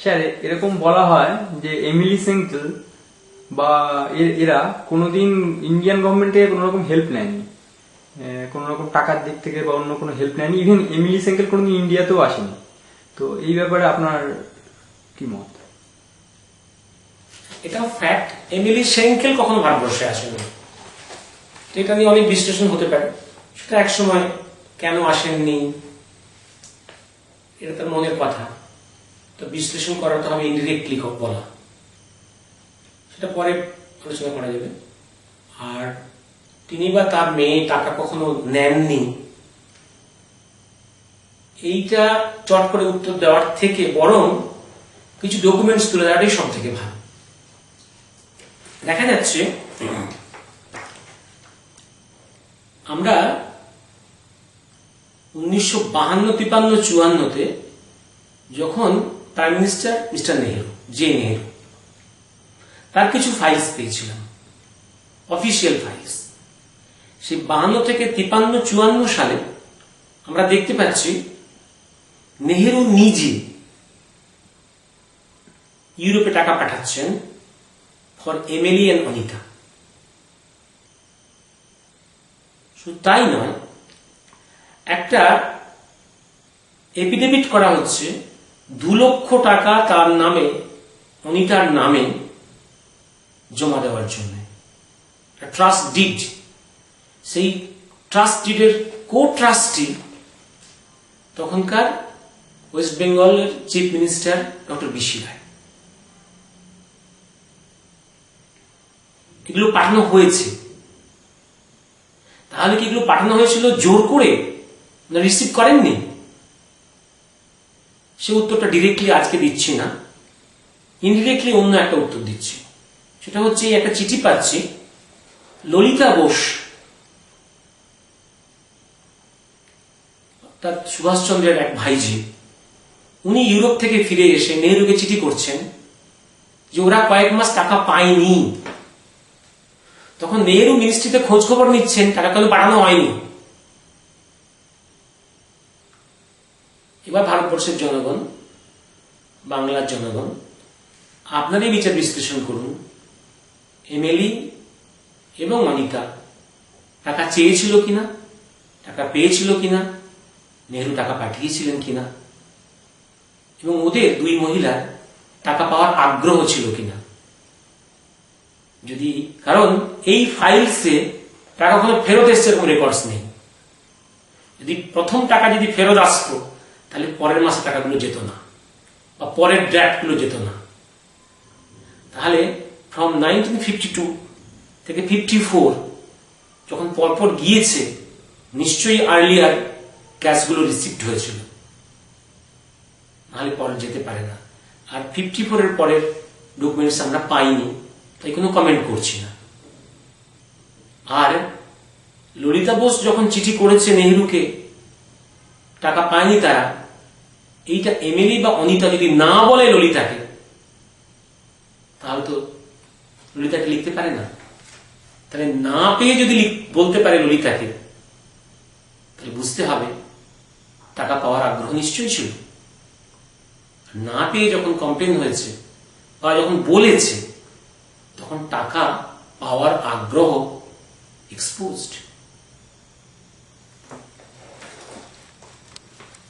Sir এরকম বলা হয় যে এমিলি সেঙ্কেল বা এরা কোনোদিন ইন্ডিয়ান গভর্নমেন্ট থেকে কোনো রকম হেল্প নেয়নি, কোনো রকম টাকার দিক থেকে বা অন্য কোনো হেল্প নেয়নি। ইভেন এমিলি সেঙ্কেল কোনোদিন ইন্ডিয়াতেও আসেনি। তো এই ব্যাপারে আপনার কি মত? এটা ফ্যাক্ট, এমিলি সেঙ্কেল কখনো ভারতবর্ষে আসেনি। এটা নিয়ে অনেক বিশ্লেষণ হতে পারে। সেটা এক সময় কেন আসেননি এটা তার মনের কথা, তো বিশ্লেষণ করাটা হবে ইনডিরেক্টলি বলা, সেটা পরে আলোচনা করা যাবে। আর তিনি বা তার মেয়ে টাকা কখনো নেননি, এইটা চট করে উত্তর দেওয়ার থেকে বরং কিছু ডকুমেন্টস তুলে দেওয়াটাই সব থেকে ভালো। দেখা যাচ্ছে আমরা 1952-53-54-তে যখন prime minister mister Nehru, Nehru, তার কিছু ফাইলস পেয়েছিলাম, অফিসিয়াল ফাইলস। সেই 52 থেকে 53-54 সালে আমরা দেখতে পাচ্ছি নেহেরু নিজে ইউরোপে টাকা পাঠাচ্ছেন ফর এমিলি এন্ড অনিতা। শুধু তাই নয়, একটা এফিডেভিট করা হচ্ছে 2 লক্ষ টাকা তার নামে, অনিতার নামে জমা দেওয়ার জন্য ট্রাস্ট ডিড। সেই ট্রাস্ট ডিডের কো ট্রাস্টি তখনকার ওয়েস্ট বেঙ্গলের চিফ মিনিস্টার ডক্টর বিসি রায়। এগুলো পাঠানো হয়েছে। তাহলে কি এগুলো পাঠানো হয়েছিল জোর করে, না রিসিভ করেননি? সে উত্তরটা ডিরেক্টলি আজকে দিচ্ছি না, ইনডিরেক্টলি অন্য একটা উত্তর দিচ্ছি। সেটা হচ্ছে একটা চিঠি পাচ্ছি, ললিতা বোস, অর্থাৎ সুভাষচন্দ্রের এক ভাইজি, উনি ইউরোপ থেকে ফিরে এসে নেহরুকে চিঠি করছেন যে ওরা কয়েক মাস টাকা পায়নি। তখন নেহরু মিনিস্ট্রিতে খোঁজ খবর নিচ্ছেন টাকা কেন পাঠানো হয়নি। এবার ভারতবর্ষের জনগণ, বাংলার জনগণ, আপনারই বিচার বিশ্লেষণ করুন। এমিলি এবং অনিতা টাকা চেয়েছিল কিনা, টাকা পেয়েছিল কিনা, নেহরু টাকা পাঠিয়েছিলেন কিনা, এবং ওদের 2 মহিলার টাকা পাওয়ার আগ্রহ ছিল কিনা। যদি, কারণ এই ফাইলসে টাকা কোনো ফেরত এসছে এরকম রেকর্ডস নেই। যদি প্রথম টাকা যদি ফেরত আসতো তাহলে পরের মাসে টাকাগুলো যেত না, বা পরের ড্রাফটগুলো যেত না। তাহলে ফ্রম 1952 থেকে 54 যখন পরপর গিয়েছে, নিশ্চয়ই আর্লিয়ার ক্যাশগুলো রিসিভড হয়েছিল, নাহলে পরে যেতে পারে না। আর 54 এর পরের ডকুমেন্টস আমরা পাইনি, তাই কোনো কমেন্ট করছি না। আর ললিতা বোস যখন চিঠি করেছে নেহরুকে, টাকা পায়নি তারা, এইটা এমিলি বা অনিতা যদি না বলে ললিতাকে, তাহলে তো ললিতাকে লিখতে পারে না। তাহলে না পেয়ে যদি বলতে পারে ললিতাকে, তাহলে বুঝতে হবে টাকা পাওয়ার আগ্রহ নিশ্চয়ই ছিল। না পেয়ে যখন কমপ্লেন হয়েছে বা যখন বলেছে, তখন টাকা পাওয়ার আগ্রহ এক্সপোজড।